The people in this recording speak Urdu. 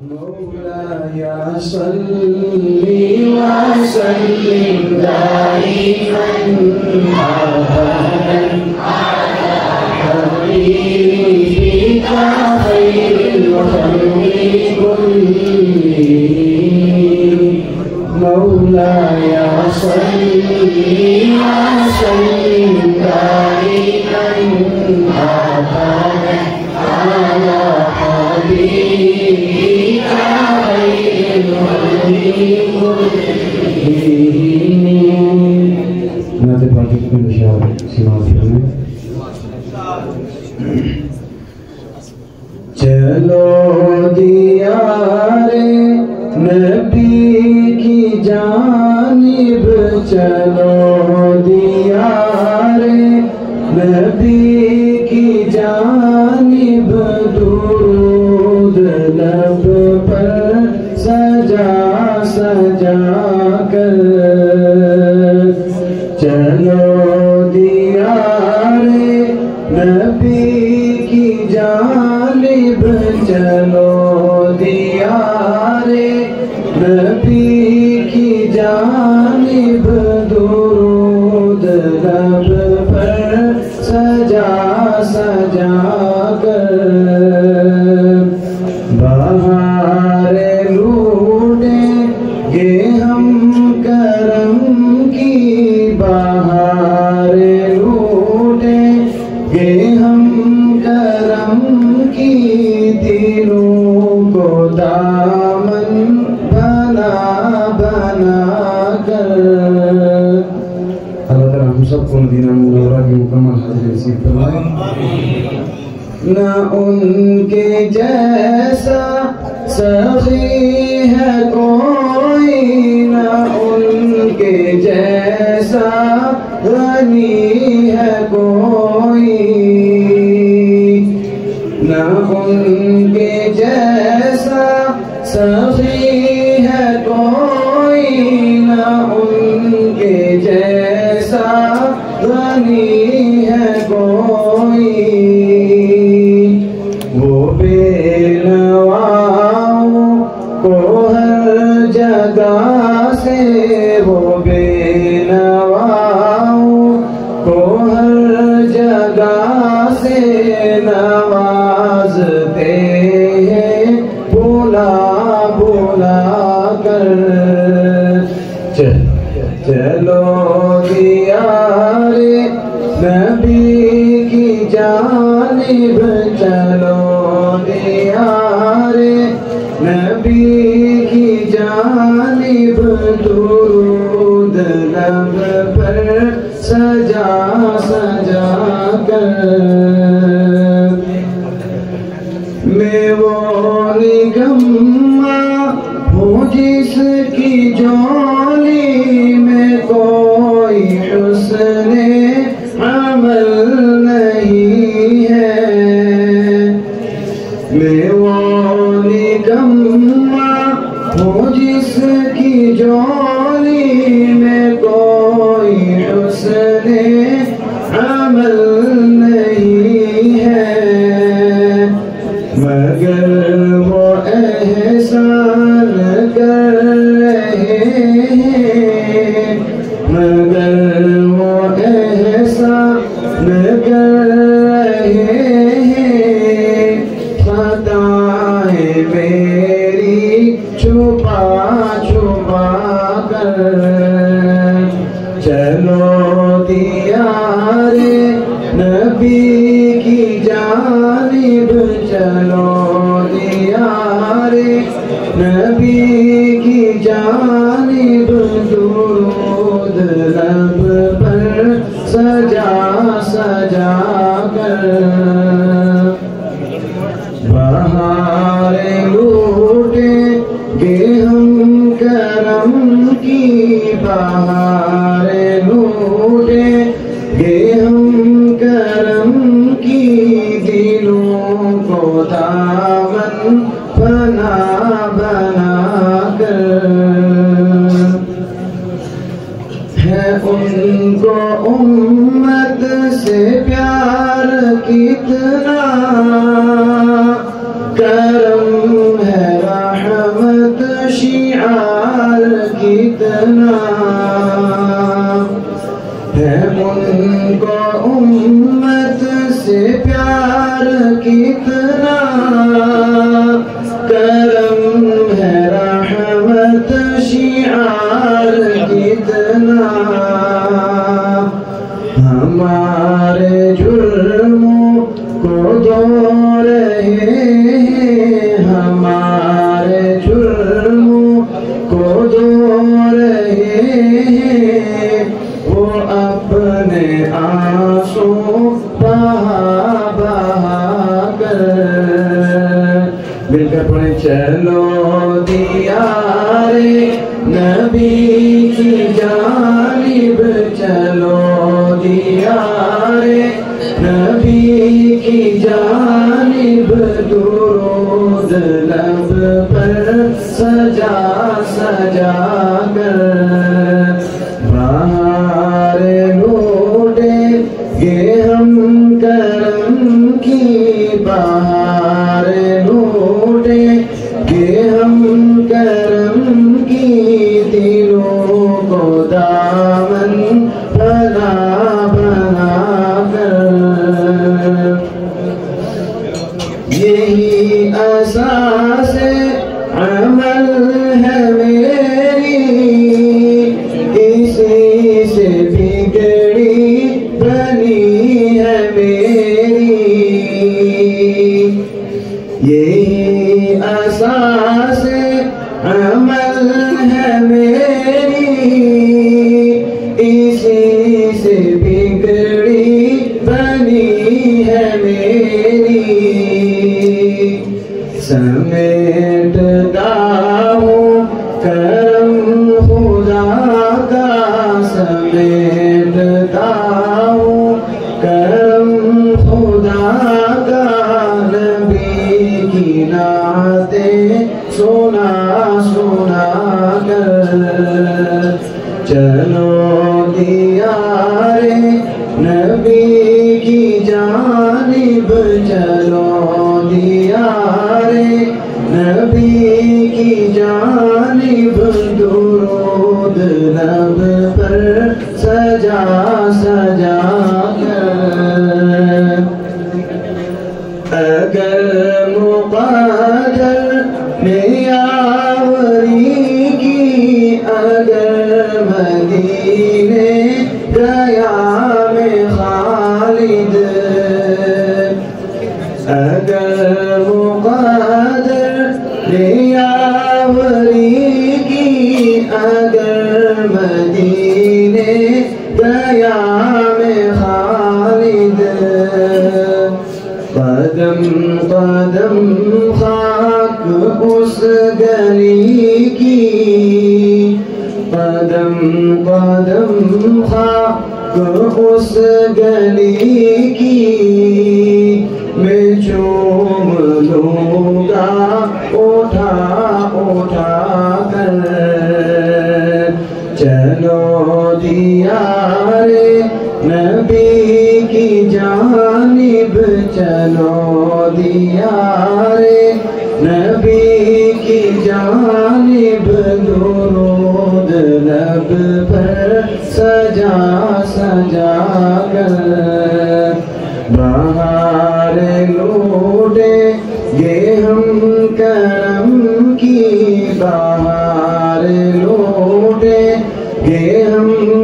مولاي صل وسلم دائما أبدا على حبيبك خير الخلق كلهم مولاي صل وسلم دائما أبدا على حبيبك خير الخلق كلهم. نعت پاکی کو نشان سماعت کریں. چلو دیار نبی کی جانب چلو دیار نبی کی جانب درود لب پر سجا سجا کر چلو دیار نبی کی جانب چلو دیار نبی کی جانب درود لب پر سجا سجا کر بہار لوٹیں گے ہم کرم کی بہار لوٹیں گے ہم کرم کی دلوں کو دامن بنا بنا کر. اللہ تعالیٰ ہم سب کو مدینہ منورہ کی مکمل حاضری نصیب فرمائے. نہ ان کے جیسا سخی ہے کوئی نہ ان کے جیسا غنی ہے کوئی نہ ان کے جیسا سخی ہے کوئی نہ ان کے جیسا غنی ہے کوئی وہ بے نواؤں کو ہر جگہ سے وہ بے نواؤں کو ہر جگہ سے نوازتے ہیں بلا بلا کر. چلو دیار نبی کی جانب چلو دیار نبی کی جانب درود لب پر سجا سجا کر. میں وہ نگمہ ہوں جس کی جولی میں کوئی حسن عمل نہیں ہے. میں وہ نگمہ ہوں جس کی جولی میں کوئی حسن عمل نہیں ہے مگر وہ احسان کر رہے ہیں مگر وہ احسان کر رہے ہیں. خطائیں میری چھپا چھپا کر چلو دیار نبی کی جانب چلو دیار نبی کی جانب درود لب پر سجا سجا کر. بہار لوٹیں گے ہم کرم کی بہار لوٹیں گے ہم کرم کی دلوں کو دامن بنا بنا کر. ہے ان کو امت سے پیار کتنا کرم ہے کتنا ہے ان کو امت سے پیار کتنا کرم ہے رحمت شعار کتنا ہمارے جرموں کو دھو رہے ہیں ہمارے جرموں کو دھو رہے ہیں وہ اپنے آنسو بہا بہا کر مل کر پڑھیں چلو دیار نبی کی جانب چلو دیار نبی کی جانب درود لب پر سجا سجا کر بہار لوٹیں گے ہم کرم کی بہار لوٹیں گے ہم کرم کی دلوں کو دامن بنا بنا کر یہی اساس عمل ہے میری اسی سے بگڑی بنی ہے میری یہی اساس عمل ہے میری اسی سے بگڑی بنی ہے میری سمیٹتا ہوں کرم خدا کا سمیٹتا ہوں کرم خدا کا نبی کی نعتیں سنا سنا کر چلو دیار نبی کی جانب چلو دیار نبی کی جانب درود لب پر سجا سجا کر اگر مقدر نے آوری کی اگر مدینے گیا میں خالد اگر مقدر نے آوری کی اگر مدینے گیا میں خالد قدم قدم خاک اس گلی کی قدم قدم خاک اس گلی کی میں چوم لوں گا اٹھا اٹھا کر چلو دیار نبی کی جانب چلو دیار نبی کی جانب درود لب پر سجا سجا کر بہار لوٹیں گے ہم کرم کی بہار لوٹیں گے ہم